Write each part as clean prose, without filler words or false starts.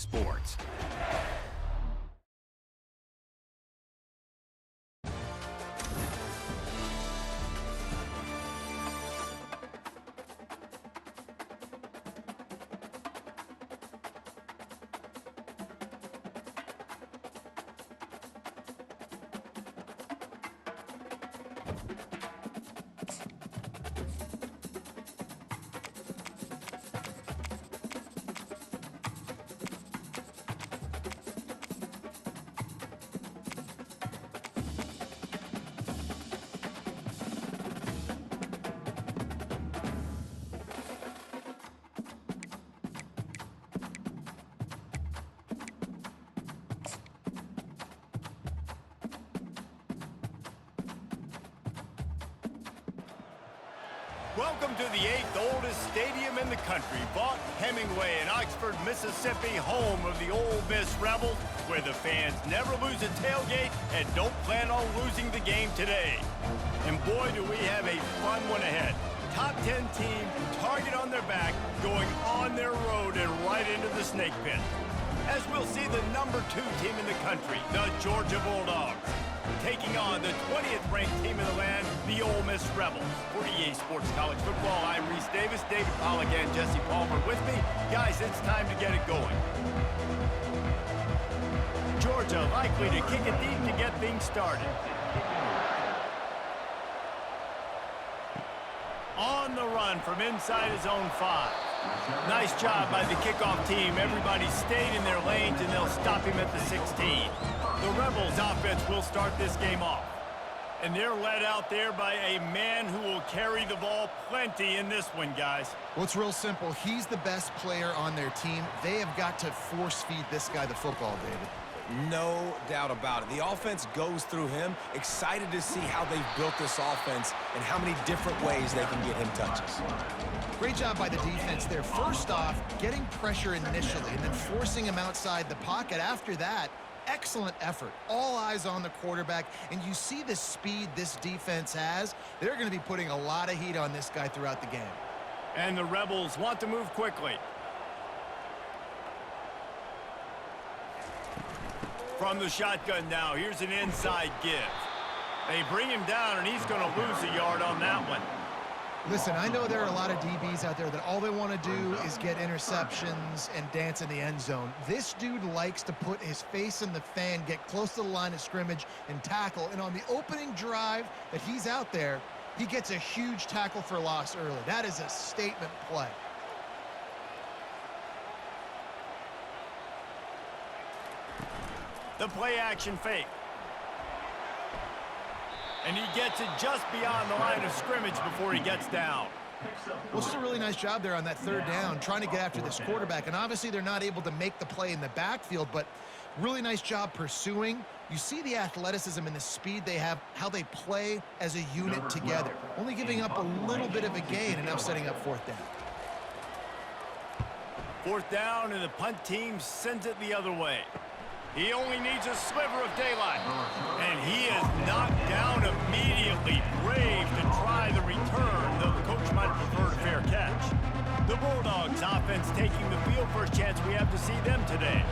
Sports. Welcome to the 8th oldest stadium in the country, Vaught Hemingway in Oxford, Mississippi, home of the Ole Miss Rebels, where the fans never lose a tailgate and don't plan on losing the game today. And boy, do we have a fun one ahead. Top 10 team, target on their back, going on their road and right into the snake pit. As we'll see the number 2 team in the country, the Georgia Bulldogs, taking on the 20th ranked team in the land, the Ole Miss Rebels. For EA Sports College Football, I'm Reese Davis, David Pollack, and Jesse Palmer with me. Guys, it's time to get it going. Georgia likely to kick it deep to get things started. On the run from inside his own 5. Nice job by the kickoff team. Everybody stayed in their lanes, and they'll stop him at the 16. The Rebels offense will start this game off. And they're led out there by a man who will carry the ball plenty in this one, guys. Well, it's real simple. He's the best player on their team. They have got to force-feed this guy the football, David. No doubt about it. The offense goes through him. Excited to see how they've built this offense and how many different ways they can get him touches. Great job by the defense there. First off, getting pressure initially and then forcing him outside the pocket. After that, excellent effort. All eyes on the quarterback, and you see the speed this defense has. They're going to be putting a lot of heat on this guy throughout the game. And the Rebels want to move quickly. From the shotgun now, here's an inside give. They bring him down, and he's going to lose a yard on that one. Listen, I know there are a lot of DBs out there that all they want to do is get interceptions and dance in the end zone. This dude likes to put his face in the fan, get close to the line of scrimmage, and tackle. And on the opening drive that he's out there, he gets a huge tackle for loss early. That is a statement play. The play-action fake. And he gets it just beyond the line of scrimmage before he gets down. Well, just a really nice job there on that third down, trying to get after this quarterback. And obviously they're not able to make the play in the backfield, but really nice job pursuing. You see the athleticism and the speed they have, how they play as a unit together. Only giving up a little bit of a gain and now setting up 4th down. 4th down, and the punt team sends it the other way. He only needs a sliver of daylight. And he is knocked down immediately. Brave to try the return, though the coach might have preferred a fair catch. The Bulldogs offense taking the field. First chance we have to see them today.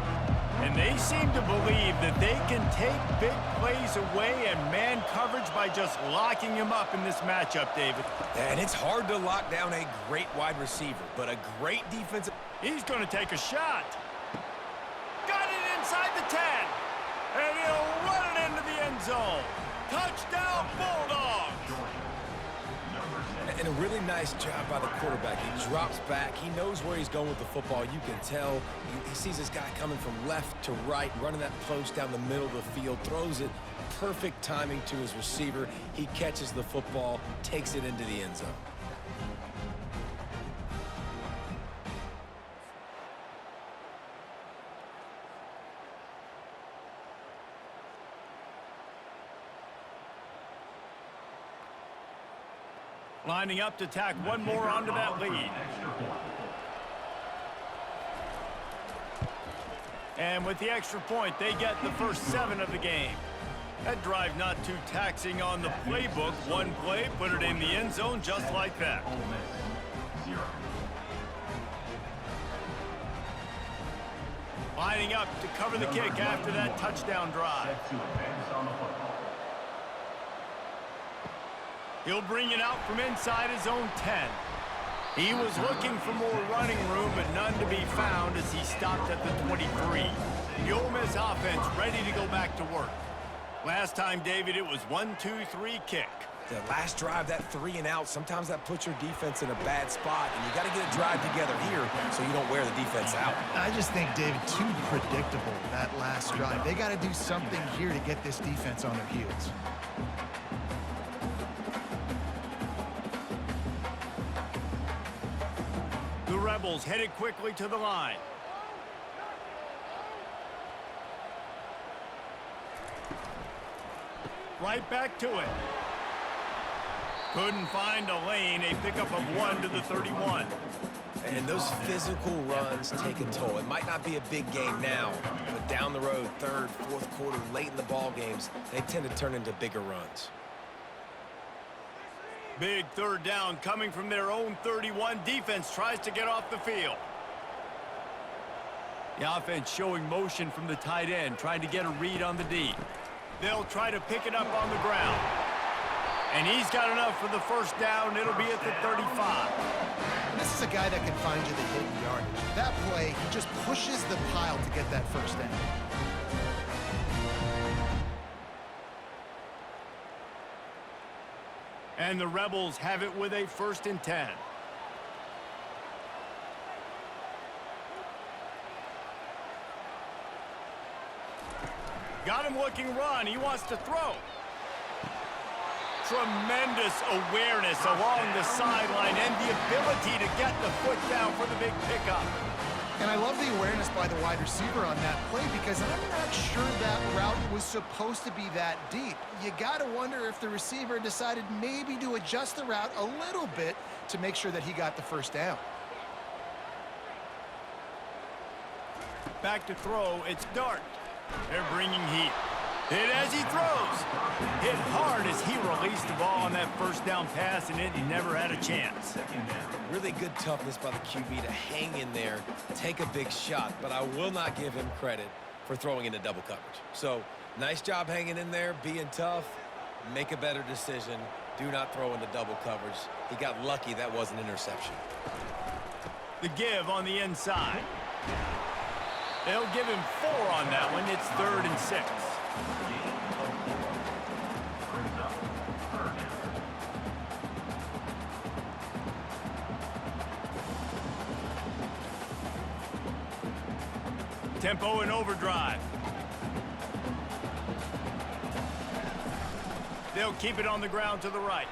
And they seem to believe that they can take big plays away and man coverage by just locking him up in this matchup, David. And it's hard to lock down a great wide receiver, but a great defensive... He's going to take a shot. Got it inside the 10. And he'll run it into the end zone. Touchdown, Bulldogs! And a really nice job by the quarterback. He drops back. He knows where he's going with the football. You can tell. He sees this guy coming from left to right, running that post down the middle of the field, throws it. Perfect timing to his receiver. He catches the football, takes it into the end zone. Lining up to tack one more onto that lead. And with the extra point, they get the first 7 of the game. That drive not too taxing on the playbook. One play, put it in the end zone just like that. Lining up to cover the kick after that touchdown drive. He'll bring it out from inside his own 10. He was looking for more running room, but none to be found as he stopped at the 23. The Ole Miss offense ready to go back to work. Last time, David, it was 1-2-3 kick. The last drive, that 3 and out, sometimes that puts your defense in a bad spot, and you got to get a drive together here so you don't wear the defense out. I just think, David, too predictable, that last drive. They got to do something here to get this defense on their heels. The Rebels headed quickly to the line. Right back to it. Couldn't find a lane. A pickup of 1 to the 31. And those physical runs take a toll. It might not be a big game now, but down the road, third, fourth quarter, late in the ball games, they tend to turn into bigger runs. Big third down coming from their own 31. Defense tries to get off the field. The offense showing motion from the tight end, trying to get a read on the D. They'll try to pick it up on the ground. And he's got enough for the first down. It'll be at the 35. This is a guy that can find you the hidden yardage. That play, he just pushes the pile to get that first down. And the Rebels have it with a 1st and 10. Got him looking run. He wants to throw. Tremendous awareness along the sideline and the ability to get the foot down for the big pickup. And I love the awareness by the wide receiver on that play because I'm not sure that route was supposed to be that deep. You got to wonder if the receiver decided maybe to adjust the route a little bit to make sure that he got the first down. Back to throw, it's Dart. They're bringing heat. Hit as he throws. Hit hard as he released the ball on that first down pass, and it never had a chance. Really good toughness by the QB to hang in there, take a big shot, but I will not give him credit for throwing into double coverage. So, nice job hanging in there, being tough, make a better decision. Do not throw into double coverage. He got lucky that was an interception. The give on the inside. They'll give him 4 on that one. It's 3rd and 6. Tempo and overdrive. They'll keep it on the ground to the right.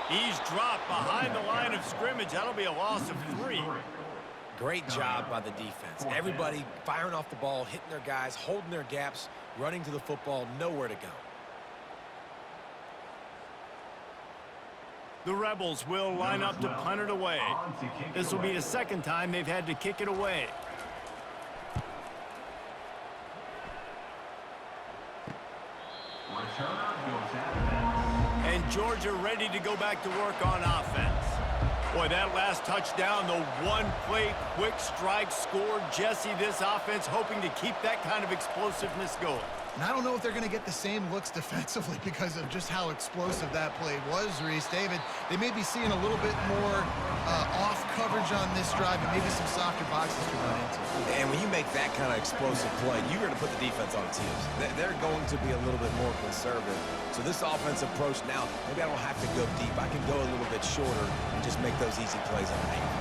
He's dropped behind the line of scrimmage. That'll be a loss of 3. Great job by the defense. Everybody firing off the ball, hitting their guys, holding their gaps, running to the football, nowhere to go. The Rebels will line up to punt it away. This will be the 2nd time they've had to kick it away. And Georgia ready to go back to work on offense. Boy, that last touchdown, the one-play quick strike scored. Jesse, this offense hoping to keep that kind of explosiveness going. And I don't know if they're going to get the same looks defensively because of just how explosive that play was, Reese. David, they may be seeing a little bit more off coverage on this drive and maybe some softer boxes to run into. And when you make that kind of explosive play, you're going to put the defense on its heels. They're going to be a little bit more conservative. So this offense approach now, maybe I don't have to go deep. I can go a little bit shorter and just make those easy plays underneath.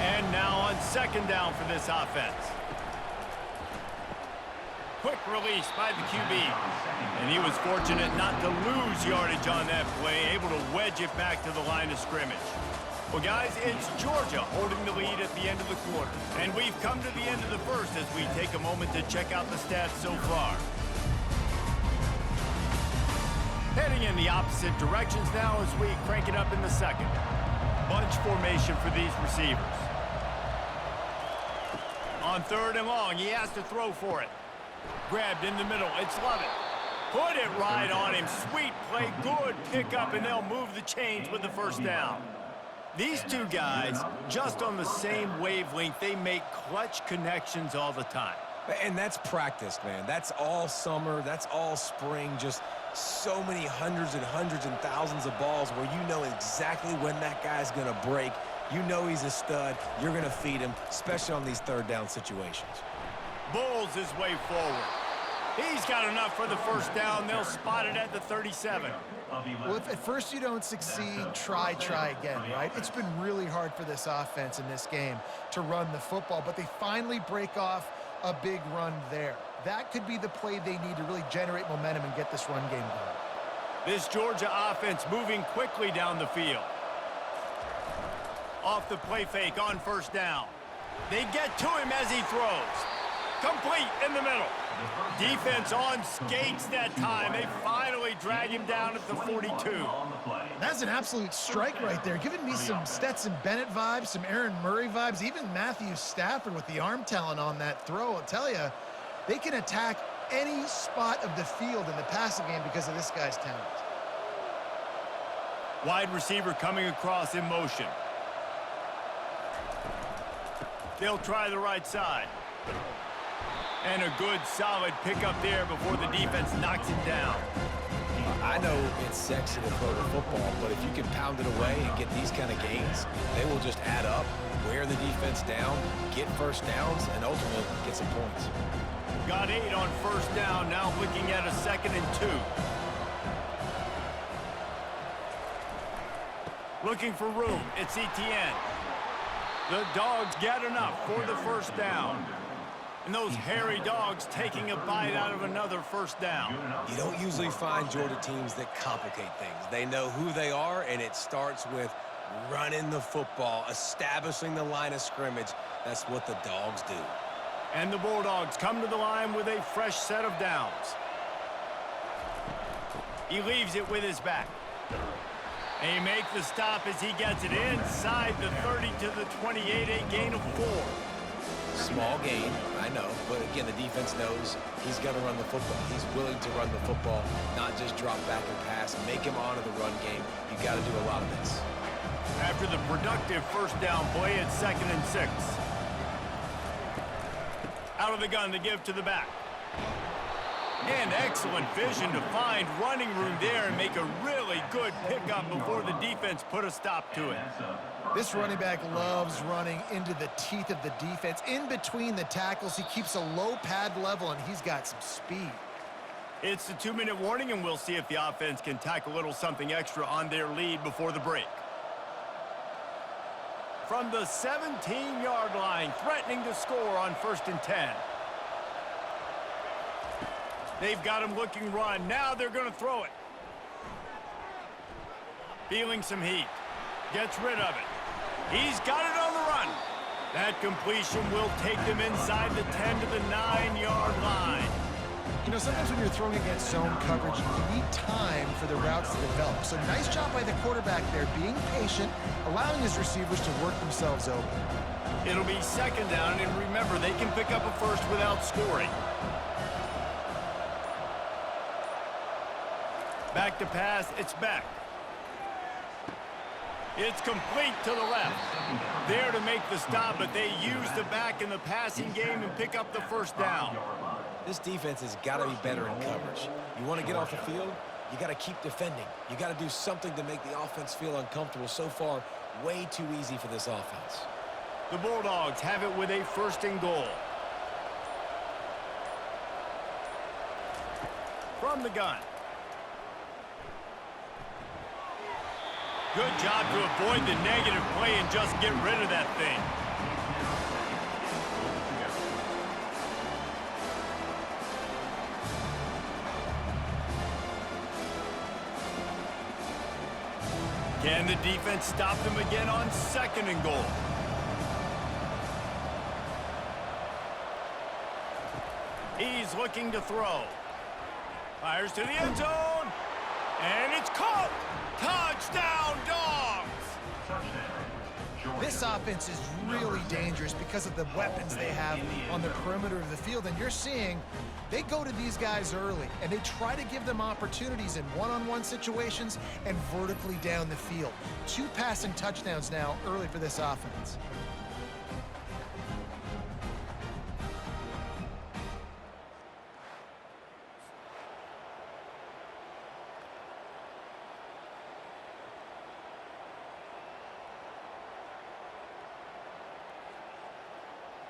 And now on 2nd down for this offense. Quick release by the QB. And he was fortunate not to lose yardage on that play, able to wedge it back to the line of scrimmage. Well, guys, it's Georgia holding the lead at the end of the quarter. And we've come to the end of the 1st as we take a moment to check out the stats so far. Heading in the opposite directions now as we crank it up in the 2nd. Bunch formation for these receivers. On 3rd and long, he has to throw for it. Grabbed in the middle, it's Lovett. Put it right on him, sweet play, good pickup, and they'll move the chains with the first down. These two guys, just on the same wavelength, they make clutch connections all the time. And that's practice, man. That's all summer. That's all spring. Just so many hundreds and thousands of balls where you know exactly when that guy's going to break. You know he's a stud. You're going to feed him, especially on these third down situations. Bulls his way forward. He's got enough for the first down. They'll spot it at the 37. Well, if at first you don't succeed, try again, right? It's been really hard for this offense in this game to run the football, but they finally break off a big run there. That could be the play they need to really generate momentum and get this run game going. This Georgia offense moving quickly down the field. Off the play fake on first down. They get to him as he throws. Complete in the middle. Defense on skates that time. They finally drag him down at the 42. That's an absolute strike right there, giving me some Stetson Bennett vibes, some Aaron Murray vibes, even Matthew Stafford with the arm talent on that throw. I'll tell you, they can attack any spot of the field in the passing game because of this guy's talent. Wide receiver coming across in motion. They'll try the right side. And a good, solid pickup there before the defense knocks it down. I know it's sexy to throw the football, but if you can pound it away and get these kind of gains, they will just add up, wear the defense down, get first downs, and ultimately get some points. Got 8 on first down, now looking at a 2nd and 2. Looking for room, it's ETN. The Dogs get enough for the first down. And those hairy Dogs taking a bite out of another first down. You don't usually find Georgia teams that complicate things. They know who they are, and it starts with running the football, establishing the line of scrimmage. That's what the Dogs do. And the Bulldogs come to the line with a fresh set of downs. He leaves it with his back. And he makes the stop as he gets it inside the 30 to the 28, a gain of 4. Small gain, I know, but again, the defense knows he's going to run the football. He's willing to run the football, not just drop back and pass, make him honor the run game. You got to do a lot of this. After the productive first down play, it's 2nd and 6. Out of the gun to give to the back. And excellent vision to find running room there and make a really good pickup before the defense put a stop to it. This running back loves running into the teeth of the defense. In between the tackles, he keeps a low pad level, and he's got some speed. It's the 2-minute warning, and we'll see if the offense can tack a little something extra on their lead before the break. From the 17-yard line, threatening to score on 1st and 10. They've got him looking run. Now they're going to throw it. Feeling some heat. Gets rid of it. He's got it on the run. That completion will take them inside the 10 to the 9-yard line. You know, sometimes when you're throwing against zone coverage, you need time for the routes to develop. So nice job by the quarterback there, being patient, allowing his receivers to work themselves open. It'll be 2nd down, and remember, they can pick up a first without scoring. Back to pass, it's back. It's complete to the left. There to make the stop, but they use the back in the passing game and pick up the first down. This defense has got to be better in coverage. You want to get off the field, you got to keep defending. You got to do something to make the offense feel uncomfortable. So far, way too easy for this offense. The Bulldogs have it with a 1st and goal. From the gun. Good job to avoid the negative play and just get rid of that thing. Can the defense stop them again on 2nd and goal? He's looking to throw. Fires to the end zone. And it's caught. Touchdown, Dogs! This offense is really dangerous because of the weapons they have on the perimeter of the field. And you're seeing they go to these guys early, and they try to give them opportunities in one-on-one situations and vertically down the field. 2 passing touchdowns now early for this offense.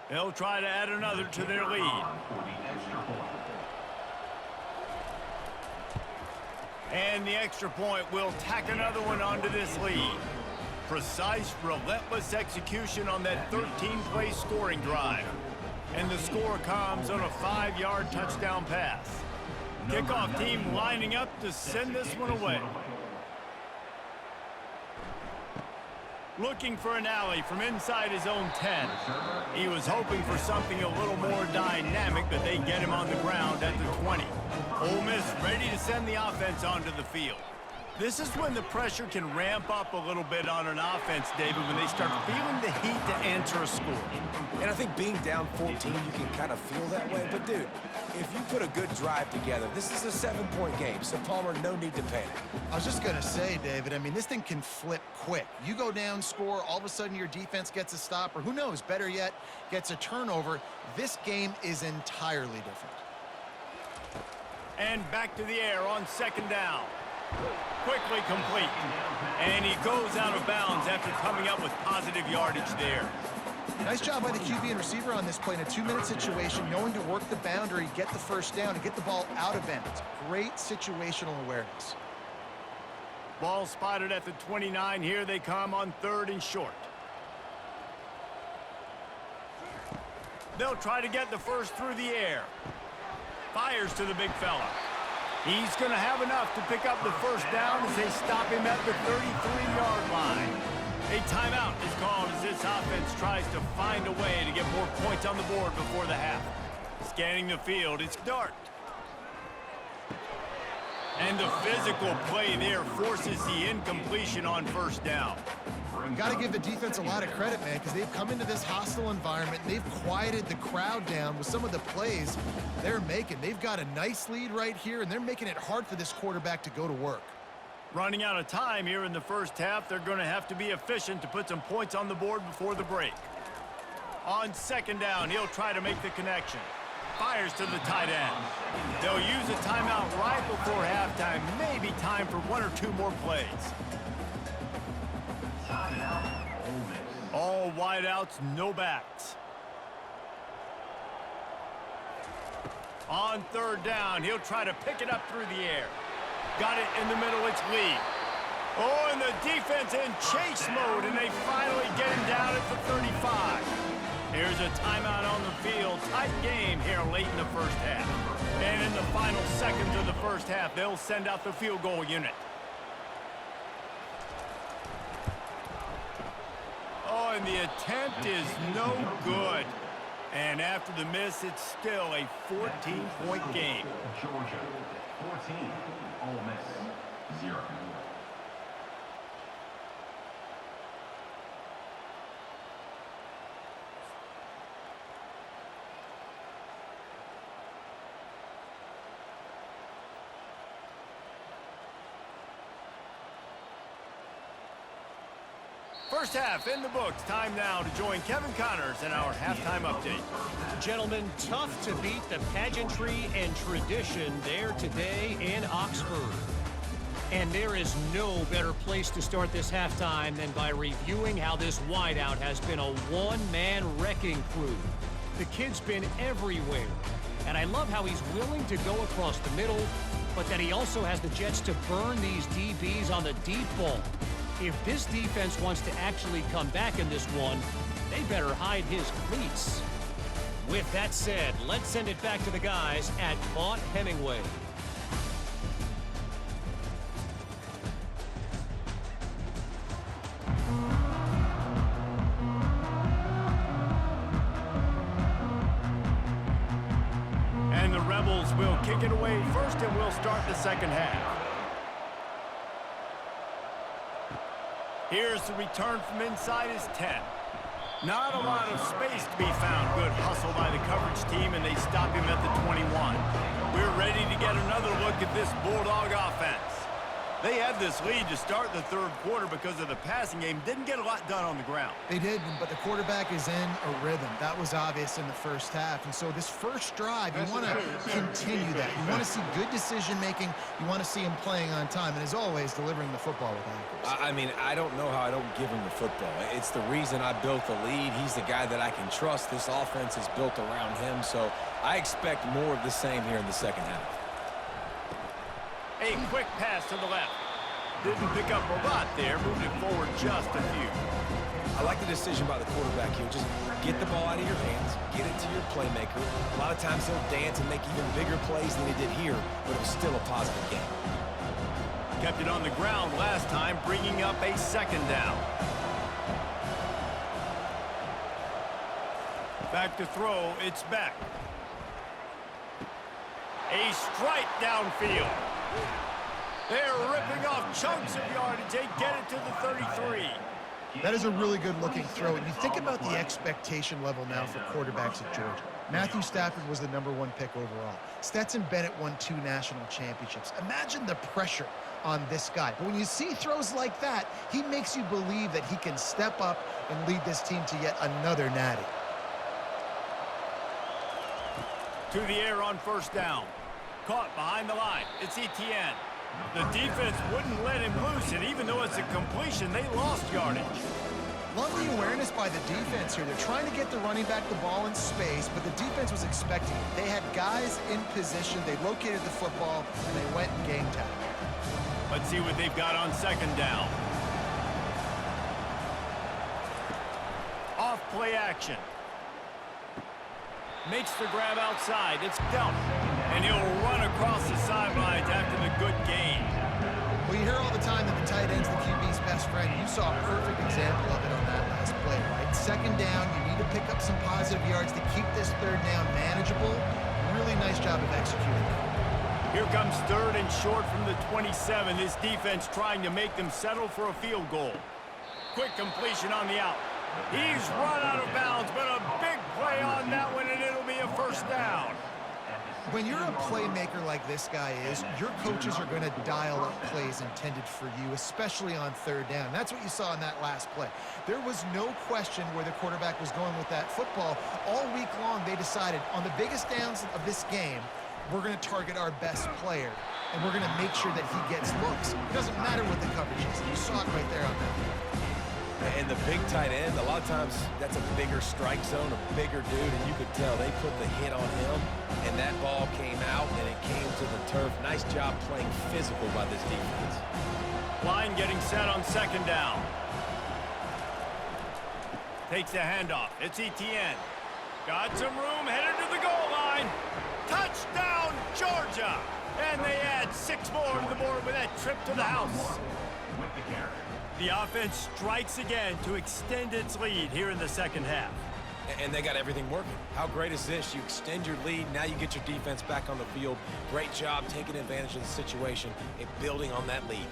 They'll try to add another to their lead. And the extra point will tack another one onto this lead. Precise, relentless execution on that 13-play scoring drive. And the score comes on a 5-yard touchdown pass. Kickoff team lining up to send this one away. Looking for an alley from inside his own 10. He was hoping for something a little more dynamic, but they get him on the ground at the 20. Ole Miss ready to send the offense onto the field. This is when the pressure can ramp up a little bit on an offense, David, when they start feeling the heat to answer a score. And I think being down 14, you can kind of feel that way. But, dude, if you put a good drive together, this is a 7-point game. So, Palmer, no need to panic. I was just going to say, David, I mean, this thing can flip quick. You go down, score, all of a sudden your defense gets a stop, or who knows, better yet, gets a turnover. This game is entirely different. And back to the air on second down. Quickly complete. And he goes out of bounds after coming up with positive yardage there. Nice job by the QB and receiver on this play in a 2-minute situation, knowing to work the boundary, get the first down, and get the ball out of bounds. Great situational awareness. Ball spotted at the 29. Here they come on 3rd and short. They'll try to get the first through the air. Fires to the big fella. He's going to have enough to pick up the first down as they stop him at the 33-yard line. A timeout is called as this offense tries to find a way to get more points on the board before the half. Scanning the field, it's Dart. And the physical play there forces the incompletion on first down. Got to give the defense a lot of credit, man, because they've come into this hostile environment and they've quieted the crowd down with some of the plays they're making. They've got a nice lead right here, and they're making it hard for this quarterback to go to work. Running out of time here in the first half, they're going to have to be efficient to put some points on the board before the break. On second down, he'll try to make the connection. Fires to the tight end. They'll use a timeout right before halftime. Maybe time for 1 or 2 more plays. All wideouts, no backs. On third down, he'll try to pick it up through the air. Got it in the middle, it's Lee. Oh, and the defense in chase mode, and they finally get him down at the 35. Here's a timeout on the field. Tight game here late in the first half. And in the final seconds of the first half, they'll send out the field goal unit. Oh, and the attempt is no good. And after the miss, it's still a 14-point game. Georgia, 14. Ole Miss, 0. First half in the books. Time now to join Kevin Connors in our halftime update. Gentlemen, tough to beat the pageantry and tradition there today in Oxford. And there is no better place to start this halftime than by reviewing how this wideout has been a one-man wrecking crew. The kid's been everywhere. And I love how he's willing to go across the middle, but that he also has the jets to burn these DBs on the deep ball. If this defense wants to actually come back in this one, they better hide his cleats. With that said, let's send it back to the guys at Vaught Hemingway. And the Rebels will kick it away first, and we'll start the second half. Here's the return from inside his 10. Not a lot of space to be found. Good hustle by the coverage team, and they stop him at the 21. We're ready to get another look at this Bulldog offense. They had this lead to start the third quarter because of the passing game. Didn't get a lot done on the ground. They did, but the quarterback is in a rhythm. That was obvious in the first half. And so this first drive, you want to continue that. You want to see good decision-making. You want to see him playing on time. And as always, delivering the football with accuracy. I mean, I don't know how I don't give him the football. It's the reason I built the lead. He's the guy that I can trust. This offense is built around him. So I expect more of the same here in the second half. A quick pass to the left. Didn't pick up a lot there, moved it forward just a few. I like the decision by the quarterback here. Just get the ball out of your hands, get it to your playmaker. A lot of times he'll dance and make even bigger plays than he did here, but it was still a positive game. Kept it on the ground last time, bringing up a second down. Back to throw, it's Beck. A strike downfield. They're ripping off chunks of yardage. They get it to the 33. That is a really good-looking throw. And you think about the expectation level now for quarterbacks at Georgia. Matthew Stafford was the #1 pick overall. Stetson Bennett won 2 national championships. Imagine the pressure on this guy. But when you see throws like that, he makes you believe that he can step up and lead this team to yet another natty. To the air on first down. Caught behind the line. It's Etienne. The defense wouldn't let him loose, and even though it's a completion, they lost yardage. Love the awareness by the defense here. They're trying to get the running back the ball in space, but the defense was expecting it. They had guys in position. They located the football, and they went and game tackle. Let's see what they've got on second down. Off play action. Makes the grab outside. It's Delp. And he'll run across the sidelines after the good gain. Well, you hear all the time that the tight end's the QB's best friend. You saw a perfect example of it on that last play, right? Second down, you need to pick up some positive yards to keep this third down manageable. Really nice job of executing. Here comes third and short from the 27. This defense trying to make them settle for a field goal. Quick completion on the out. He's run out of bounds, but a big play on that one, and it'll be a first down. When you're a playmaker like this guy is, your coaches are going to dial up plays intended for you, especially on third down. That's what you saw in that last play. There was no question where the quarterback was going with that football. All week long, they decided on the biggest downs of this game, we're going to target our best player, and we're going to make sure that he gets looks. It doesn't matter what the coverage is. You saw it right there on that play. And the big tight end, a lot of times that's a bigger strike zone, a bigger dude, and you could tell they put the hit on him, and that ball came out, and it came to the turf. Nice job playing physical by this defense. Line getting set on second down. Takes the handoff. It's Etienne. Got some room, headed to the goal line. Touchdown, Georgia! And they add 6 more to the board with that trip to the house. With the carry. The offense strikes again to extend its lead here in the second half. And they got everything working. How great is this? You extend your lead, now you get your defense back on the field. Great job taking advantage of the situation and building on that lead.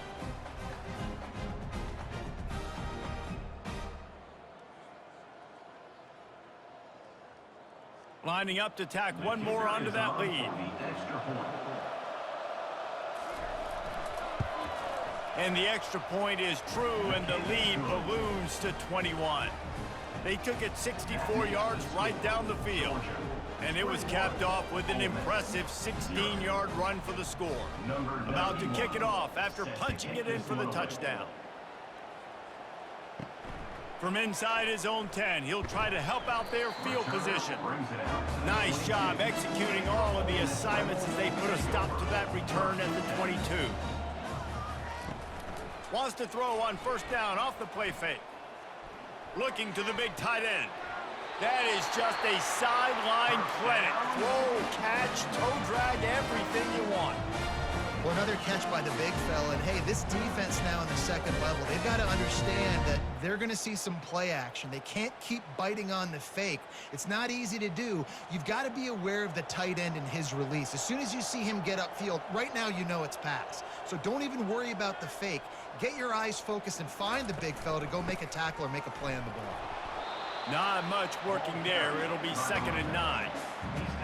Lining up to tack one more onto that lead. The extra point. And the extra point is true, and the lead balloons to 21. They took it 64 yards right down the field. And it was capped off with an impressive 16-yard run for the score. About to kick it off after punching it in for the touchdown. From inside his own 10, he'll try to help out their field position. Nice job executing all of the assignments as they put a stop to that return at the 22. Wants to throw on first down off the play fake. Looking to the big tight end. That is just a sideline clinic. Throw, catch, toe drag, everything you want. Well, another catch by the big fella. And hey, this defense now in the second level, they've got to understand that they're going to see some play action. They can't keep biting on the fake. It's not easy to do. You've got to be aware of the tight end and his release. As soon as you see him get upfield, right now you know it's pass. So don't even worry about the fake. Get your eyes focused and find the big fella to go make a tackle or make a play on the ball. Not much working there. It'll be 2nd and 9.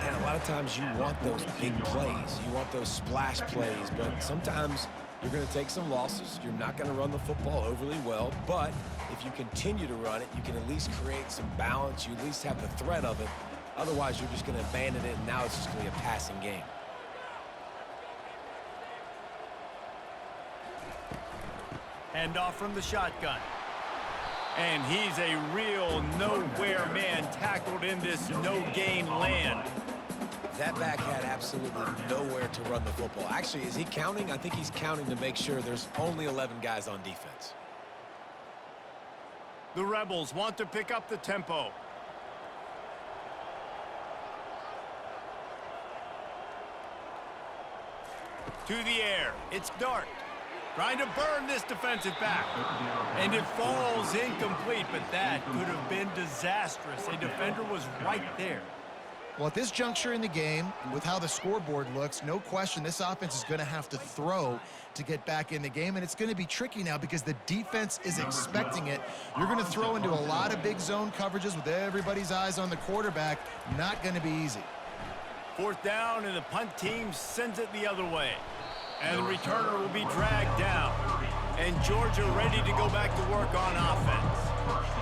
And a lot of times you want those big plays. You want those splash plays. But sometimes You're going to take some losses. You're not going to run the football overly well, but if you continue to run it, you can at least create some balance. You at least have the threat of it. Otherwise, you're just going to abandon it, and now it's just going to be a passing game. Hand off from the shotgun. And he's a real nowhere man tackled in this no-gain land. That back had absolutely nowhere to run the football. Actually, is he counting? I think he's counting to make sure there's only 11 guys on defense. The Rebels want to pick up the tempo. To the air. It's Dart. Trying to burn this defensive back. And it falls incomplete, but that could have been disastrous. A defender was right there. Well, at this juncture in the game, with how the scoreboard looks, no question this offense is going to have to throw to get back in the game, and it's going to be tricky now because the defense is expecting it. You're going to throw into a lot of big zone coverages with everybody's eyes on the quarterback. Not going to be easy. Fourth down, and the punt team sends it the other way. And the returner will be dragged down. And Georgia ready to go back to work on offense.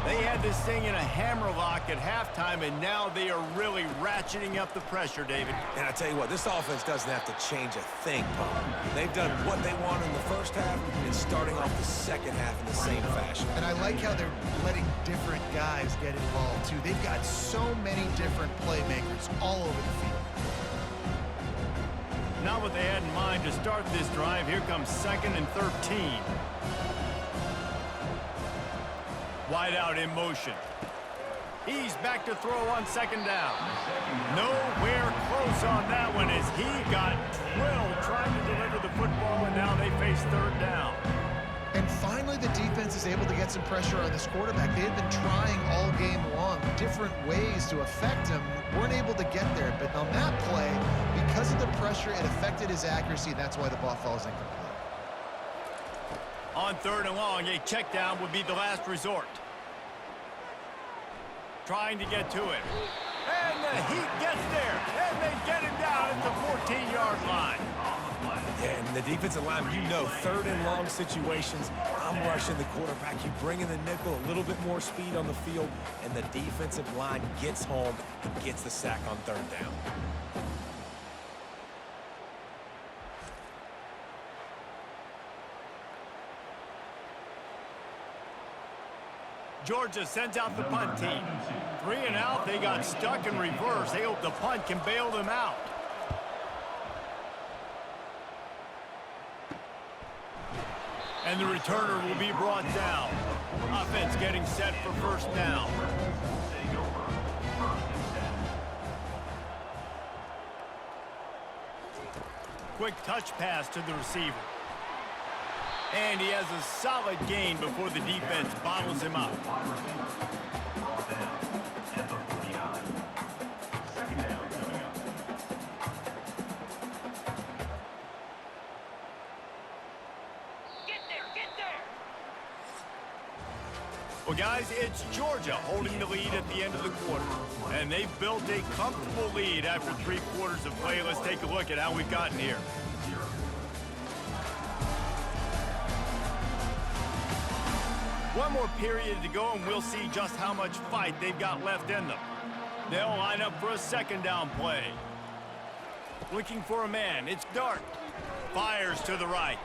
They had this thing in a hammerlock at halftime, and now they are really ratcheting up the pressure, David. And I tell you what, this offense doesn't have to change a thing, Paul. They've done what they want in the first half and starting off the second half in the same fashion. And I like how they're letting different guys get involved, too. They've got so many different playmakers all over the field. Not what they had in mind to start this drive. Here comes 2nd and 13. Wide out in motion. He's back to throw on 2nd down. Nowhere close on that one as he got drilled trying to deliver the football, and now they face 3rd down. And finally, the defense is able to get some pressure on this quarterback. They had been trying all game long different ways to affect him. Weren't able to get there, but on that play, because of the pressure, it affected his accuracy, and that's why the ball falls incomplete. On 3rd and long, a check down would be the last resort. Trying to get to it. And the Heat gets there, and they get him down at the 14-yard line. Yeah, and the defensive line, you know, 3rd and long situations, I'm rushing the quarterback. You bring in the nickel, a little bit more speed on the field, and the defensive line gets home and gets the sack on 3rd down. Georgia sends out the punt team. 3 and out, they got stuck in reverse. They hope the punt can bail them out. And the returner will be brought down. Offense getting set for 1st down. Quick touch pass to the receiver. And he has a solid gain before the defense bottles him up. Well, guys, it's Georgia holding the lead at the end of the quarter. And they've built a comfortable lead after 3 quarters of play. Let's take a look at how we've gotten here. One more period to go, and we'll see just how much fight they've got left in them. They'll line up for a 2nd down play. Looking for a man. It's Dart. Fires to the right.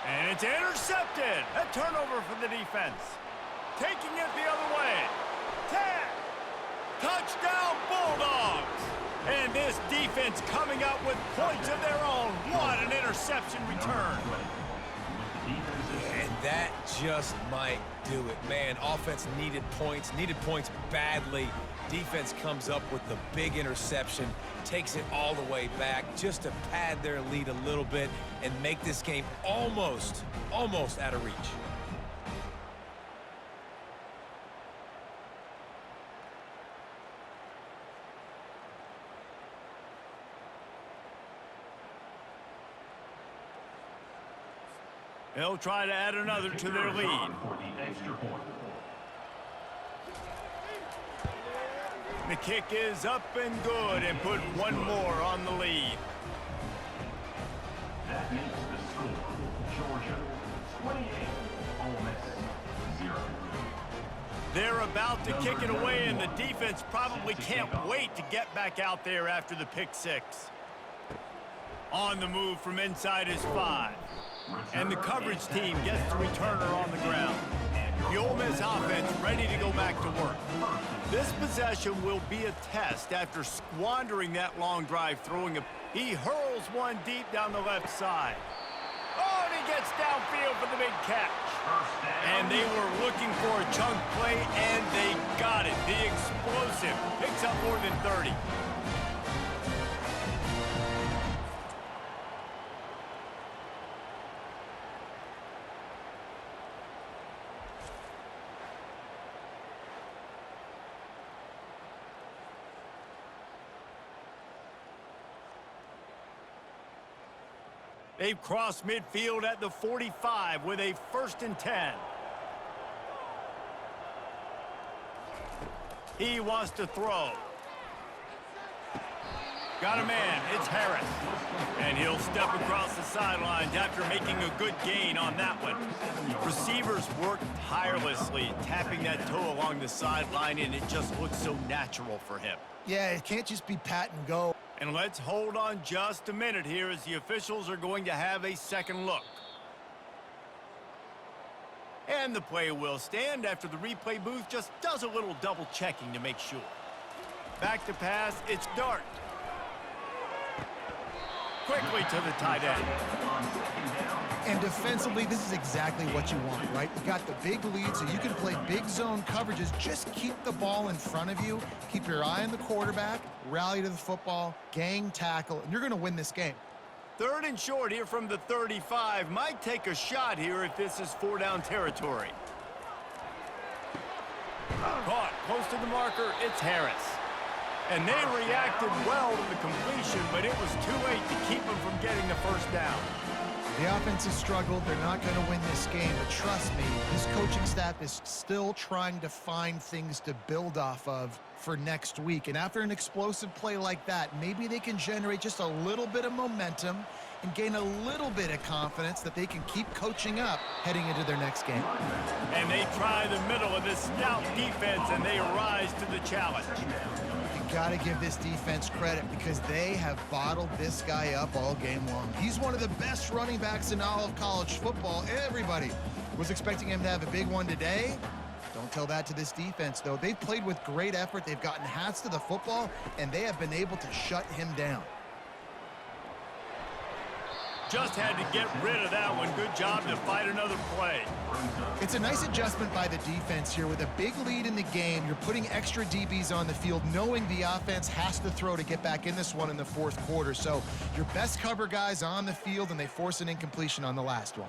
And it's intercepted. A turnover for the defense. Taking it the other way. 10. Touchdown Bulldogs. And this defense coming up with points of their own. What an interception return. And that just might do it. Man, offense needed points badly. Defense comes up with the big interception, takes it all the way back just to pad their lead a little bit and make this game almost out of reach. They'll try to add another to their lead. The kick is up and good and put one more on the lead. That makes the score Georgia, 28. Ole Miss, 0. They're about to kick it away, and the defense probably can't wait to get back out there after the pick six. On the move from inside his 5. And the coverage team gets the returner on the ground. The Ole Miss offense ready to go back to work. This possession will be a test after squandering that long drive throwing a... He hurls one deep down the left side. Oh, and he gets downfield for the big catch. And they were looking for a chunk play, and they got it. The explosive picks up more than 30. They've crossed midfield at the 45 with a 1st and 10. He wants to throw. Got a man. It's Harris. And he'll step across the sidelines after making a good gain on that one. Receivers work tirelessly, tapping that toe along the sideline, and it just looks so natural for him. Yeah, it can't just be pat and go. And let's hold on just a minute here as the officials are going to have a second look. And the play will stand after the replay booth just does a little double checking to make sure. Back to pass, it's Dart. Quickly to the tight end. And defensively, this is exactly what you want, right? You got the big lead, so you can play big zone coverages. Just keep the ball in front of you. Keep your eye on the quarterback, rally to the football, gang tackle, and you're going to win this game. 3rd and short here from the 35. Might take a shot here if this is 4-down territory. Caught close to the marker. It's Harris. And they reacted well to the completion, but it was too late to keep them from getting the 1st down. The offense has struggled. They're not going to win this game, but trust me, this coaching staff is still trying to find things to build off of for next week. And after an explosive play like that, maybe they can generate just a little bit of momentum and gain a little bit of confidence that they can keep coaching up heading into their next game. And they try the middle of this stout defense, and they rise to the challenge. Got to give this defense credit because they have bottled this guy up all game long. He's one of the best running backs in all of college football. Everybody was expecting him to have a big one today. Don't tell that to this defense, though. They've played with great effort. They've gotten hats to the football, and they have been able to shut him down. Just had to get rid of that one. Good job to fight another play. It's a nice adjustment by the defense here. With a big lead in the game, you're putting extra DBs on the field, knowing the offense has to throw to get back in this one in the 4th quarter. So your best cover guys on the field, and they force an incompletion on the last one.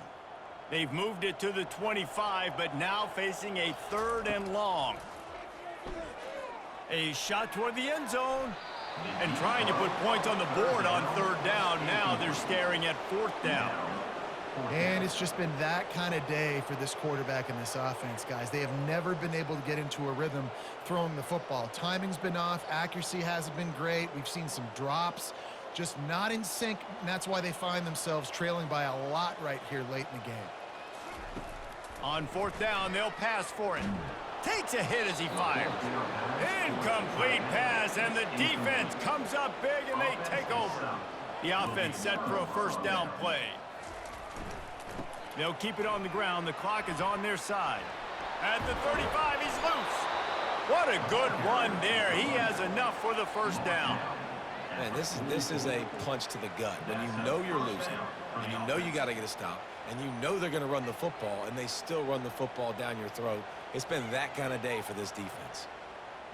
They've moved it to the 25, but now facing a 3rd and long. A shot toward the end zone. And trying to put points on the board on 3rd down. Now they're staring at 4th down. And it's just been that kind of day for this quarterback and this offense, guys. They have never been able to get into a rhythm throwing the football. Timing's been off. Accuracy hasn't been great. We've seen some drops, just not in sync. And that's why they find themselves trailing by a lot right here late in the game. On 4th down, they'll pass for it. Takes a hit as he fires. Incomplete pass, and the defense comes up big, and they take over. The offense set for a 1st down play. They'll keep it on the ground. The clock is on their side. At the 35, he's loose. What a good run there. He has enough for the 1st down. Man, this is a punch to the gut. When you know you're losing, and you know you got to get a stop, and you know they're going to run the football, and they still run the football down your throat. It's been that kind of day for this defense.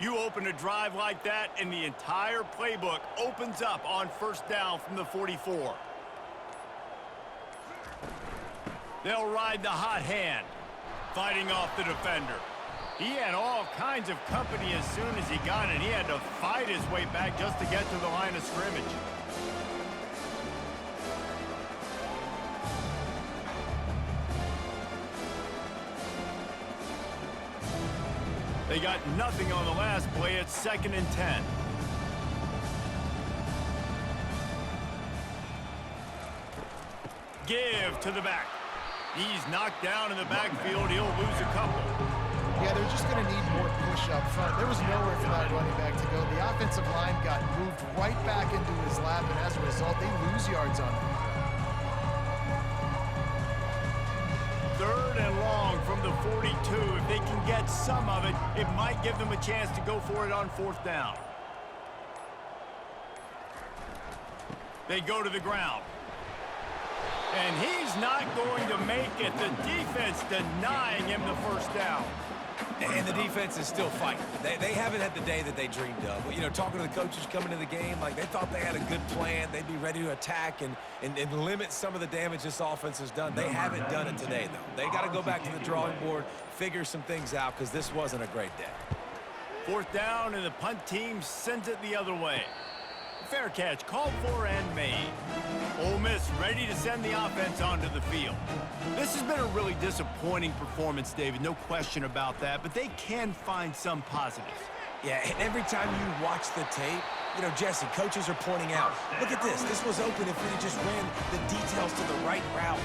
You open a drive like that, and the entire playbook opens up on 1st down from the 44. They'll ride the hot hand, fighting off the defender. He had all kinds of company as soon as he got it. He had to fight his way back just to get to the line of scrimmage. They got nothing on the last play. It's 2nd and 10. Give to the back. He's knocked down in the backfield. He'll lose a couple. Yeah, they're just going to need more push up front. There was nowhere for that running back to go. The offensive line got moved right back into his lap, and as a result, they lose yards on him. 3rd and long from the 42. If they can get some of it, it might give them a chance to go for it on 4th down. They go to the ground. And he's not going to make it. The defense denying him the 1st down. And the defense is still fighting. They haven't had the day that they dreamed of. You know, talking to the coaches coming into the game, like they thought they had a good plan. They'd be ready to attack and limit some of the damage this offense has done. They haven't done it today, though. They got to go back to the drawing board, figure some things out, because this wasn't a great day. 4th down, and the punt team sends it the other way. Fair catch called for and made. Ole Miss ready to send the offense onto the field. This has been a really disappointing performance, David, no question about that, but they can find some positives. Yeah, and every time you watch the tape, you know, Jesse, coaches are pointing out, look at this. This was open if we just ran the details to the right route,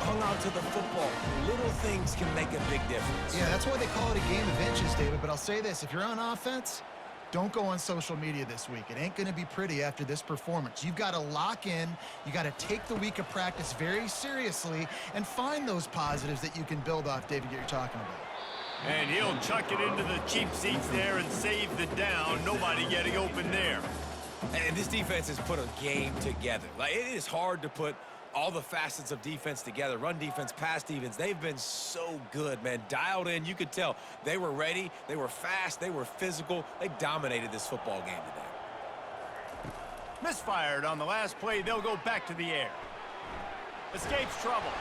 hung on to the football. Little things can make a big difference. Yeah, that's why they call it a game of inches, David. But I'll say this, if you're on offense, don't go on social media this week. It ain't going to be pretty after this performance. You've got to lock in. You got to take the week of practice very seriously and find those positives that you can build off, David, that you're talking about. And he'll chuck it into the cheap seats there and save the down. Nobody getting open there. And this defense has put a game together. Like, it is hard to put all the facets of defense together. Run defense, pass defense. They've been so good, man. Dialed in. You could tell they were ready. They were fast. They were physical. They dominated this football game today. Misfired on the last play. They'll go back to the air. Escapes trouble.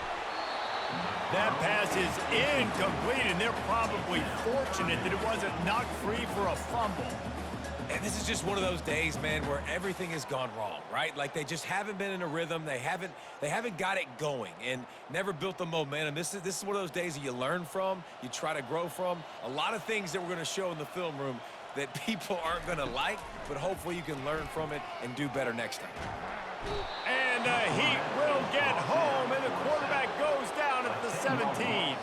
That pass is incomplete, and they're probably fortunate that it wasn't knocked free for a fumble. And this is just one of those days, man, where everything has gone wrong, right? Like they just haven't been in a rhythm. They haven't got it going and never built the momentum. This is one of those days that you learn from, you try to grow from. A lot of things that we're going to show in the film room that people aren't going to like, but hopefully you can learn from it and do better next time. And the Heat will get home, and the quarterback goes down at the 17.